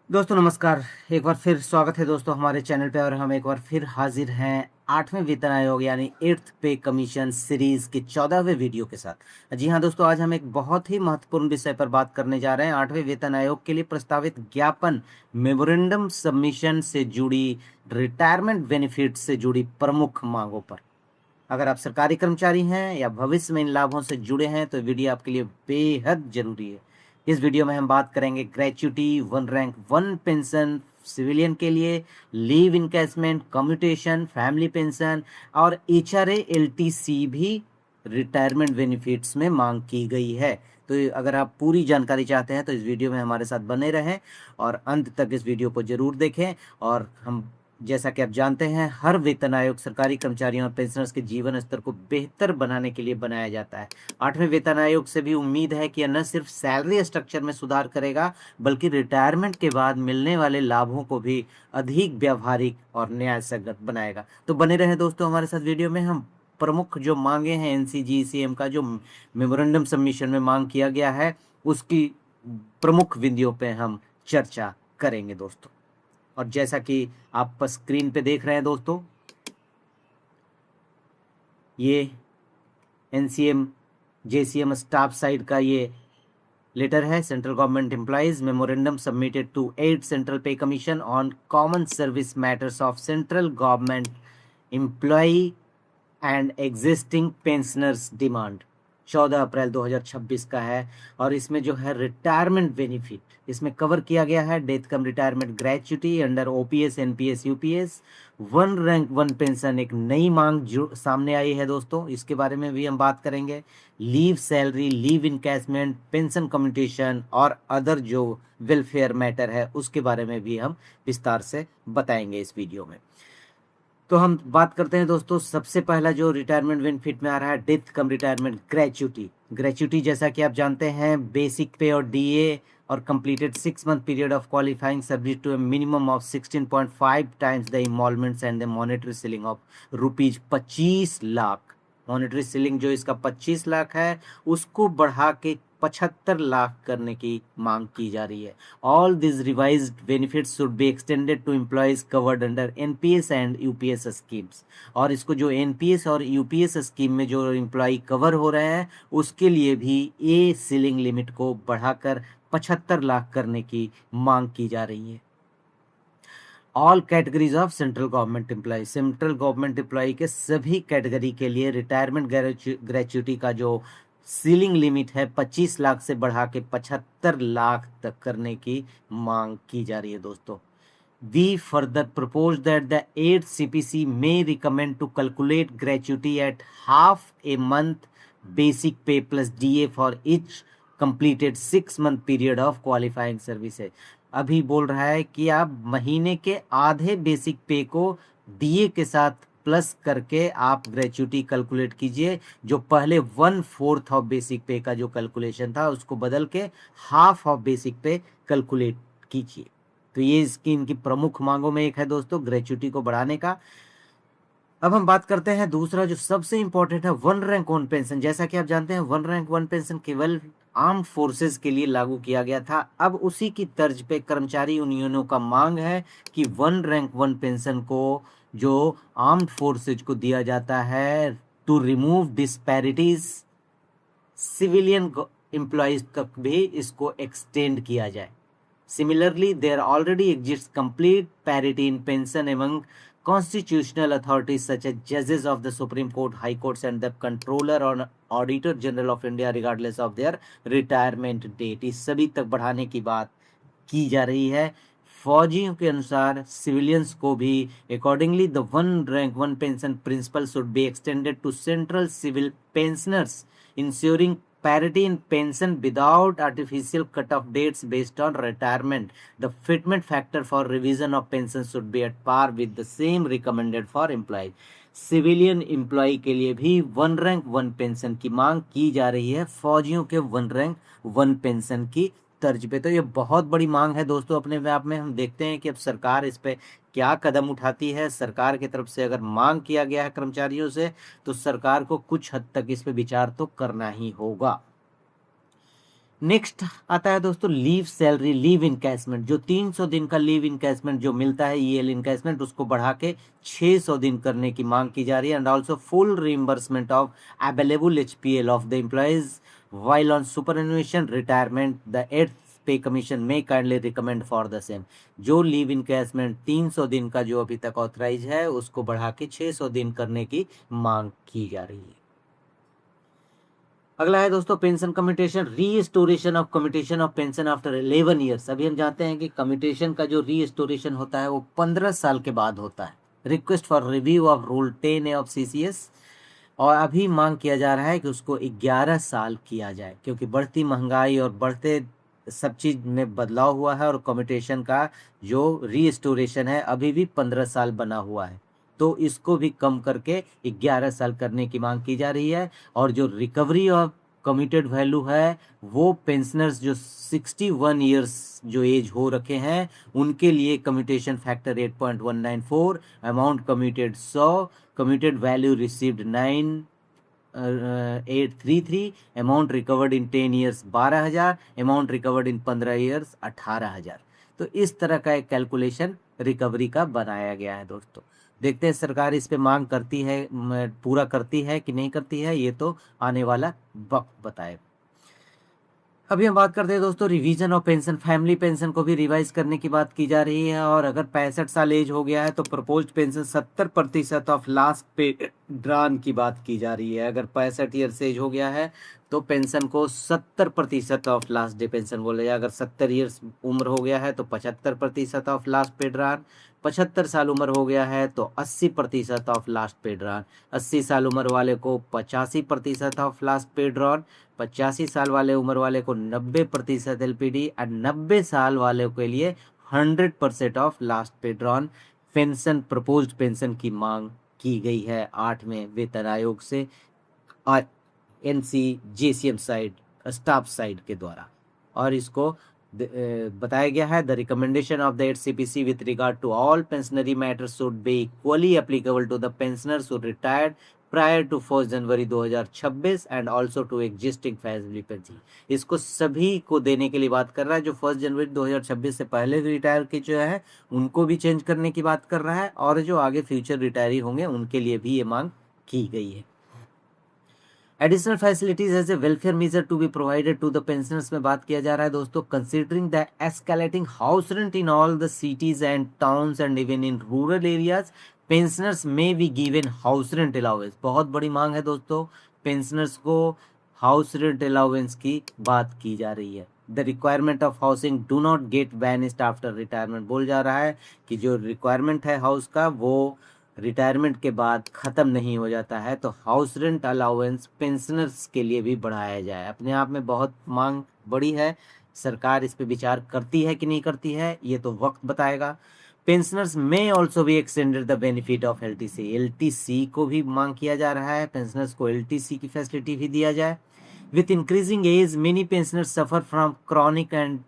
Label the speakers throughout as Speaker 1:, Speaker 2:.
Speaker 1: दोस्तों नमस्कार। एक बार फिर स्वागत है दोस्तों हमारे चैनल पे और हम एक बार फिर हाजिर हैं 8वें वेतन आयोग यानी 8th पे कमीशन सीरीज के 14वें वीडियो के साथ। जी हाँ दोस्तों, आज हम एक बहुत ही महत्वपूर्ण विषय पर बात करने जा रहे हैं। 8वें वेतन आयोग के लिए प्रस्तावित ज्ञापन मेमोरेंडम सबमिशन से जुड़ी रिटायरमेंट बेनिफिट से जुड़ी प्रमुख मांगों पर। अगर आप सरकारी कर्मचारी हैं या भविष्य में इन लाभों से जुड़े हैं तो वीडियो आपके लिए बेहद जरूरी है। इस वीडियो में हम बात करेंगे gratuity, one rank one pension civilian के लिए, leave encashment, commutation, family pension और एचआरए एलटीसी भी रिटायरमेंट बेनिफिट्स में मांग की गई है। तो अगर आप पूरी जानकारी चाहते हैं तो इस वीडियो में हमारे साथ बने रहें और अंत तक इस वीडियो को जरूर देखें। और हम, जैसा कि आप जानते हैं, हर वेतन आयोग सरकारी कर्मचारियों और पेंशनर्स के जीवन स्तर को बेहतर बनाने के लिए बनाया जाता है। 8वें वेतन आयोग से भी उम्मीद है कि यह न सिर्फ सैलरी स्ट्रक्चर में सुधार करेगा बल्कि रिटायरमेंट के बाद मिलने वाले लाभों को भी अधिक व्यावहारिक और न्याय संगत बनाएगा। तो बने रहे दोस्तों हमारे साथ वीडियो में। हम प्रमुख जो मांगे हैं एनसीजीसीएम का जो मेमोरेंडम सबमिशन में मांग किया गया है उसकी प्रमुख बिंदुओं पे हम चर्चा करेंगे दोस्तों। और जैसा कि आप स्क्रीन पे देख रहे हैं दोस्तों, ये एनसीएम जेसीएम स्टाफ साइड का ये लेटर है। Central government employees memorandum submitted to 8 central pay commission on common service matters of central government employee and existing pensioners demand 14 April 2026 का है। और इसमें जो है रिटायरमेंट बेनिफिट इसमें कवर किया गया है। Death cum retirement gratuity under OPS NPS UPS, one rank one pension एक नई मांग जो सामने आई है दोस्तों, इसके बारे में भी हम बात करेंगे। Leave salary, leave encashment, pension commutation और अदर जो वेलफेयर मैटर है उसके बारे में भी हम विस्तार से बताएंगे इस वीडियो में। तो हम बात करते हैं दोस्तों, सबसे पहला जो रिटायरमेंट बेनिफिट में आ रहा है death cum retirement gratuity. Gratuity जैसा कि आप जानते हैं बेसिक पे और डीए और completed 6 month period of qualifying subject to a minimum of 16.5 times the involvements and the monetary ceiling of rupees 25 lakh. Monetary ceiling जो इसका 25 लाख है उसको बढ़ा के 75 लाख करने की मांग की जा रही है। All these revised benefits should be extended to employees covered under NPS and UPS schemes. और इसको जो एनपीएस और यूपीएस स्कीम में जो एम्प्लॉय कवर हो रहे हैं उसके लिए भी ये सीलिंग लिमिट को बढ़ाकर 75 लाख करने की मांग की जा रही है। All categories of central government employ, central government employ के सभी कैटेगरी के लिए रिटायरमेंट ग्रेच्युटी का जो सीलिंग लिमिट है 25 लाख से बढ़ा के 75 लाख तक करने की मांग की जा रही है दोस्तों। We further propose that the 8th CPC may recommend to calculate gratuity at half a month basic pay plus DA for each completed 6 month period of qualifying services। अभी बोल रहा है कि आप महीने के आधे बेसिक पे को डीए के साथ प्लस करके आप ग्रेच्युटी कैलकुलेट कीजिए। जो पहले 1/4 ऑफ बेसिक पे का जो कैलकुलेशन था उसको बदल के हाफ ऑफ बेसिक पे कैलकुलेट कीजिए। तो ये इसकी इनकी प्रमुख मांगों में एक है दोस्तों, ग्रेच्युटी को बढ़ाने का। अब हम बात करते हैं दूसरा जो सबसे इंपॉर्टेंट है, वन रैंक वन पेंशन। जैसा कि आप जानते हैं वन रैंक वन पेंशन केवल आर्म्ड फोर्सेस के लिए लागू किया गया था। अब उसी की तर्ज पे कर्मचारी यूनियनों का मांग है कि वन रैंक वन पेंशन को जो आर्म्ड फोर्सेज को दिया जाता है to remove disparities civilian employees तक भी इसको एक्सटेंड किया जाए। Similarly, there already exists complete parity in pension among constitutional authorities such as judges of the Supreme Court, High Courts and the Controller or Auditor General of India regardless of their retirement date। इस सभी तक बढ़ाने की बात की जा रही है। फौजियों के अनुसार सिविलियंस को भी accordingly the one rank one pension principle should be extended to central civil pensioners insuring parity in pension without artificial cut-off dates based on retirement. The fitment factor for revision of pension should be at par with the same recommended for employees। Civilian employ के लिए भी one rank one pension की मांग की जा रही है, फौजियों के वन रैंक वन पेंशन की तर्ज पे। तो ये बहुत बड़ी मांग है दोस्तों अपने आप में। हम देखते हैं कि अब सरकार इस पे क्या कदम उठाती है। सरकार की तरफ से अगर मांग किया गया है कर्मचारियों से तो सरकार को कुछ हद तक इस पे विचार तो करना ही होगा। नेक्स्ट आता है दोस्तों लीव सैलरी लीव इनकैशमेंट। जो 300 दिन का लीव इनकैशमेंट जो मिलता है ईएल इनकैशमेंट, उसको बढ़ा के 600 दिन करने की मांग की जा रही है। And also full reimbursement of available HPL of the employees while on superannuation retirement the 8th पे कमीशन में kindly recommend for the same. जो लीव इनकैशमेंट 300 दिन का जो अभी तक ऑथराइज है, उसको बढ़ा के 600 दिन करने की मांग की जा रही है। अगला है दोस्तों pension commutation, restoration of commutation of pension after 11 years. अभी हम जानते हैं कि कम्यूटेशन का जो रीस्टोरेशन होता है वो 15 साल के बाद होता है। Request for review of rule 10A of CCS, और अभी मांग किया जा रहा है कि उसको 11 साल किया जाए, क्योंकि बढ़ती महंगाई और बढ़ते सब चीज में बदलाव हुआ है, और कम्यूटेशन का जो रीस्टोरेशन है अभी भी 15 साल बना हुआ है, तो इसको भी कम करके 11 साल करने की मांग की जा रही है। और जो रिकवरी ऑफ कमिटेड वैल्यू है, वो पेंशनर्स जो 61 ईयर्स जो एज हो रखे हैं, उनके लिए commutation factor 8.194, amount commuted 100, commuted value received 9,833, amount recovered in 10 years 12,000, amount recovered in 15 years 18,000। तो इस तरह का एक कैलकुलेशन रिकवरी का बनाया गया है दोस्तों। देखते हैं सरकार इस पे मांग करती है, पूरा करती है कि नहीं करती है, ये तो आने वाला वक्त बताएगा। अभी हम बात करते हैं दोस्तों revision of pension. Family pension को भी रिवाइज करने की बात की जा रही है, और अगर 65 साल एज हो गया है तो प्रपोज्ड पेंशन 70% ऑफ लास्ट पे ड्रान की बात की जा रही है। अगर 65 ईयर्स एज हो गया है तो पेंशन को 70% ऑफ लास्ट डे पेंशन बोले जाए। अगर 70 ईयर्स उम्र हो गया है तो 75% ऑफ लास्ट पे ड्रान। 75 साल उम्र हो गया है तो 80% ऑफ लास्ट पे ड्रान। 80 साल उम्र वाले को 85% ऑफ लास्ट पे ड्रॉन। 85 साल वाले उम्र वाले को 90% एलपीडी, और 90 साल वाले के लिए 100% ऑफ लास्ट पे ड्रॉन पेंशन प्रपोज्ड पेंशन की मांग की गई है 8वें वेतन आयोग से और NC JCM side staff side के द्वारा। और इसको बताया गया है the recommendation of the 8CPC with regard to all pensionary matters should be equally applicable to the pensioners who retired prior to 1 January 2026 and also to existing family pension. इसको सभी को देने के लिए बात कर रहा है। जो 1 जनवरी 2026 से पहले रिटायर के जो है उनको भी चेंज करने की बात कर रहा है, और जो आगे फ्यूचर रिटायरी होंगे उनके लिए भी ये मांग की गई है। Additional facilities as a welfare measure to be provided to the pensioners में बात किया जा रहा है दोस्तों। Considering the escalating house rent in all the cities and towns and even in rural areas, pensioners may be given house rent allowance. बहुत बड़ी मांग है दोस्तों, पेंशनर्स को हाउस रेंट अलाउंस की बात की जा रही है। The requirement of housing do not gate vanished after retirement. बोल जा रहा है कि जो रिक्वायरमेंट है हाउस का वो रिटायरमेंट के बाद ख़त्म नहीं हो जाता है, तो हाउस रेंट अलाउंस पेंशनर्स के लिए भी बढ़ाया जाए। अपने आप में बहुत मांग बड़ी है, सरकार इस पे विचार करती है कि नहीं करती है ये तो वक्त बताएगा। पेंशनर्स में ऑल्सो भी extended the benefit of LTC. LTC को भी मांग किया जा रहा है, पेंशनर्स को एलटीसी की फैसिलिटी भी दिया जाए। With increasing age many pensioners suffer from chronic and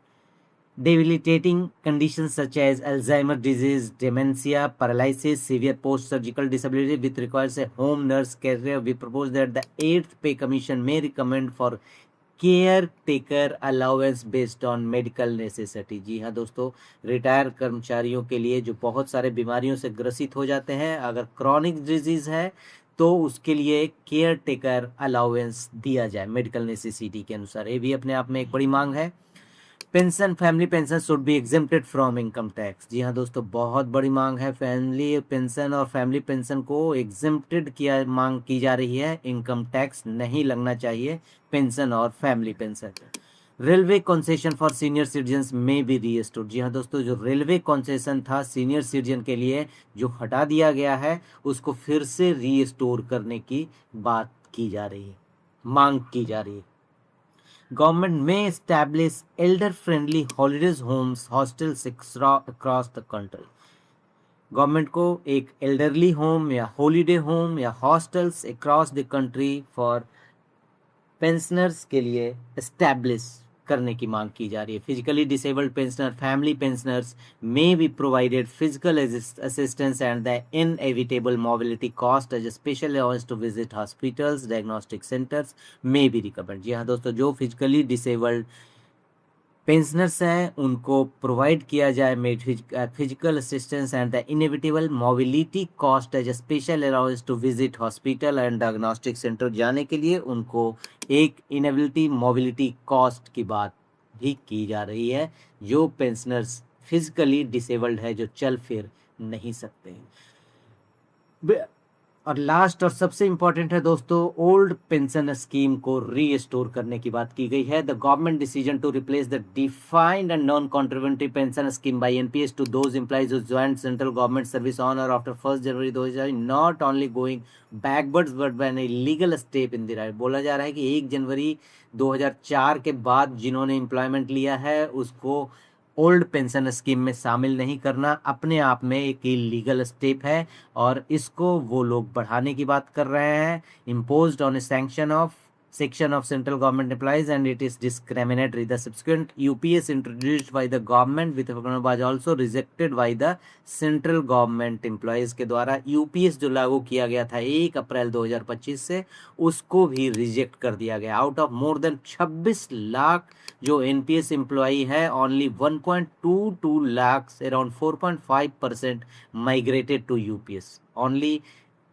Speaker 1: debilitating conditions such as Alzheimer's disease, dementia, paralysis, severe post-surgical disability, which requires a home nurse caregiver. We propose that the 8th pay commission may recommend for caretaker allowance based on medical necessity। जी हाँ दोस्तों, retire कर्मचारियों के लिए जो बहुत सारे बीमारियों से ग्रसित हो जाते हैं, अगर क्रॉनिक डिजीज है तो उसके लिए केयर टेकर अलाउंस दिया जाए मेडिकल नेसेसिटी के अनुसार। ये भी अपने आप में एक बड़ी मांग है। Pension family pension should be exempted from income tax. जी हाँ दोस्तों, बहुत बड़ी मांग है। फैमिली पेंशन और फैमिली पेंशन को एग्जेम्प्टेड किया मांग की जा रही है, इनकम टैक्स नहीं लगना चाहिए पेंशन और family pension. Railway concession for senior citizens में भी रीस्टोर। जी हाँ दोस्तों, जो रेलवे कंसेशन था सीनियर सिटीजन के लिए जो हटा दिया गया है, उसको फिर से रीस्टोर करने की बात की जा रही है, मांग की जा रही है। Government may establish elder-friendly holidays homes, hostels across the country. Government को एक एल्डरली होम या हॉलीडे होम या hostels across the country for pensioners के लिए एस्टैब्लिश करने की मांग की जा रही है। Physically disabled pensioner, family pensioners may be provided physical assistance and the inevitable mobility cost as special allowance to visit hospitals, diagnostic centres may be recovered. जी हाँ दोस्तों, जो फिजिकली डिसेबल्ड पेंशनर्स हैं उनको प्रोवाइड किया जाए physical assistance and the inevitable mobility cost as special allowance to visit hospital and diagnostic centre जाने के लिए उनको एक इनएबिलिटी मोबिलिटी कॉस्ट की बात भी की जा रही है, जो पेंशनर्स फिजिकली डिसेबल्ड है, जो चल फिर नहीं सकते हैं। और लास्ट और सबसे इंपॉर्टेंट है दोस्तों, ओल्ड पेंशन स्कीम को रीस्टोर करने की बात की गई है। The government decision to replace the defined and non contributory pension scheme by NPS to those employees who joined central government service on or after 1 January 2000 not only going backwards but an illegal step in the right. बोला जा रहा है कि 1 जनवरी 2004 के बाद जिन्होंने employment लिया है उसको ओल्ड पेंशन स्कीम में शामिल नहीं करना अपने आप में एक इलीगल स्टेप है, और इसको वो लोग बढ़ाने की बात कर रहे हैं। Imposed on A sanction of section of central government employees and it is discriminatory. The subsequent UPS introduced by the government with was also rejected by the central government employees के द्वारा UPS जो लागू किया गया था 1 अप्रैल 2025 से, उसको भी रिजेक्ट कर दिया गया। Out of more than 26 lakh जो NPS एम्प्लॉई है, only 1.22 lakh around 4.5% migrated to UPS। Only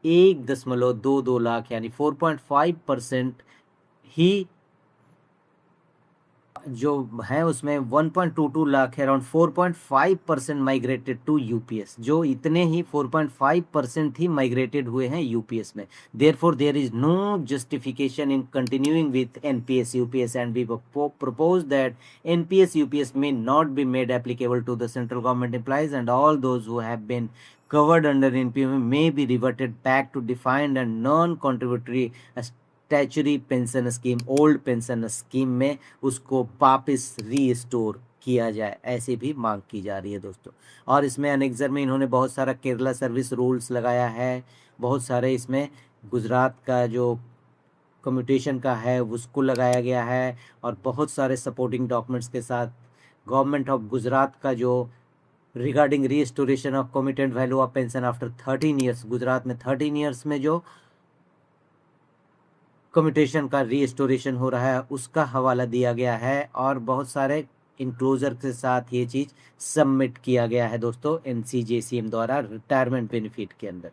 Speaker 1: 1.22 lakh यानी 4.5% ही जो है उसमें 1.22 लाख है, अराउंड 4.5% माइग्रेटेड टू यूपीएस। जो इतने ही 4.5% ही माइग्रेटेड हुए हैं यूपीएस में। Therefore there is no justification in continuing with NPS UPS and we propose that NPS UPS may not be made applicable to the central government employees and all those who have been covered under NPS may be reverted back to defined and non-contributory statutory pension scheme, old pension scheme में उसको वापस restore किया जाए, ऐसी भी मांग की जा रही है दोस्तों। और इसमें अनेक्जर में इन्होंने बहुत सारा केरला सर्विस रूल्स लगाया है, बहुत सारे इसमें गुजरात का जो कम्यूटेशन का है उसको लगाया गया है, और बहुत सारे सपोर्टिंग डॉक्यूमेंट्स के साथ गवर्नमेंट ऑफ गुजरात का जो regarding restoration of committed value of pension after 13 years, Gujarat में 13 ईयर्स में जो कम्यूटेशन का रीस्टोरेशन हो रहा है उसका हवाला दिया गया है, और बहुत सारे इंक्लोजर के साथ ये चीज़ सबमिट किया गया है दोस्तों NCJCM द्वारा रिटायरमेंट बेनिफिट के अंदर।